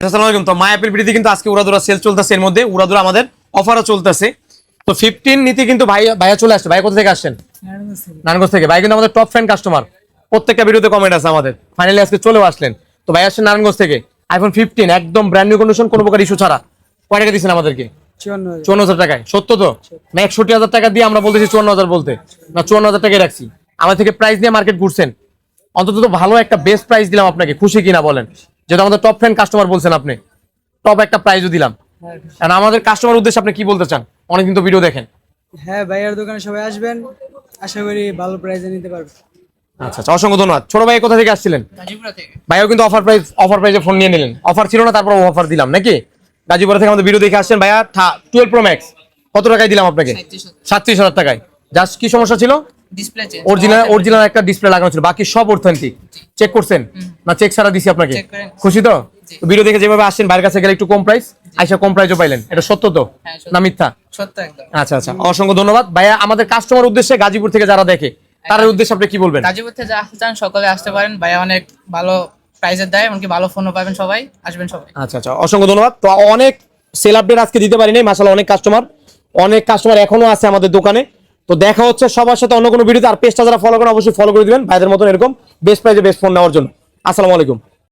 আসসালামু আলাইকুম। তো মাই অ্যাপের ভিডিওতে কিন্তু আজকে উড়াদুরা সেল চলতেছে, এর মধ্যে উড়াদুরা আমাদের অফারও চলতেছে। তো 15 নিতে কিন্তু ভাইয়া চলে আসছে। ভাই কোথা থেকে আসছেন? নারায়ণগঞ্জ থেকে। ভাই কিন্তু আমাদের টপ ফ্যান কাস্টমার, প্রত্যেকটা ভিডিওতে কমেন্ট আছে আমাদের। ফাইনালি আজকে চলেও আসলেন। তো ভাই আসছেন নারায়ণগঞ্জ থেকে। আইফোন 15 একদম ব্র্যান্ড নিউ কন্ডিশন, কোনো প্রকার ইস্যু ছাড়া। কয় টাকা দিচ্ছেন আমাদেরকে? 54,000 টাকায়। সত্য তো না? 61,000 টাকা দিয়ে আমরা বলতেছি 54,000 বলতে, না 54,000 টাকায় রাখছি। আমার থেকে প্রাইস নিয়ে মার্কেট ঘুরছেন, অন্তত তো ভালো একটা বেস্ট প্রাইস দিলাম আপনাকে। খুশি কিনা বলেন? যেটা আমাদের টপ ফ্যান কাস্টমার বলছেন, আপনি টপ একটা প্রাইজও দিলাম। কারণ আমাদের কাস্টমার উদ্দেশ্যে আপনি কি বলতে চান? অনেকদিন তো ভিডিও দেখেন। হ্যাঁ, ভাইয়ার দোকানে সবাই আসবেন, আশা করি ভালো প্রাইসে নিতে পারবেন। আচ্ছা, অসংখ্য ধন্যবাদ। ছোট ভাই কোথা থেকে আসছিলেন? গাজীপুরা থেকে। ভাইও কিন্তু অফার প্রাইসে ফোন নিয়ে নিলেন। অফার ছিল না, তারপর অফার দিলাম নাকি? গাজীপুর থেকে আমাদের ভিডিও দেখে আসছেন। ভাইয়া 12 প্রো ম্যাক্স কত টাকায় দিলাম আপনাকে? 37,000 টাকায়। জাস্ট কি সমস্যা ছিল? Display change. অরিজিনাল একটা ডিসপ্লে লাগানো ছিল, বাকি সব অথেন্টিক। চেক করছেন না? চেক ছাড়া দিছি আপনাকে। খুশি তো? ভিডিও দেখে যেভাবে আসছেন, বাইরের কাছে গেলে একটু কম প্রাইস, আইসা কম প্রাইসও পাইলেন। এটা সত্য তো না মিথ্যা? সত্য একদম। আচ্ছা, অসংখ্য ধন্যবাদ ভাইয়া। আমাদের কাস্টমার উদ্দেশ্যে গাজীপুর থেকে যারা দেখে, তার উদ্দেশ্যে আপনি কি বলবেন? গাজীপুর থেকে যারা আসতে চান সকলে আসতে পারেন, ভাইয়া অনেক ভালো প্রাইসে দেয়, এমনকি ভালো ফোনও পাবেন, সবাই আসবেন সবাই। আচ্ছা, অসংখ্য ধন্যবাদ। তো অনেক সেল আপডেট আজকে দিতে পারি নাই, মাশাআল্লাহ অনেক কাস্টমার এখনো আছে আমাদের দোকানে। তো দেখা হচ্ছে সবার সাথে অন্য কোনো ভিডিওতে। আর পেজটা যারা ফলো করেন অবশ্যই ফলো করে দিবেন ভাইদের মতন এরকম বেস্ট প্রাইসে বেস্ট ফোন নেওয়ার জন্য। আসসালামু আলাইকুম।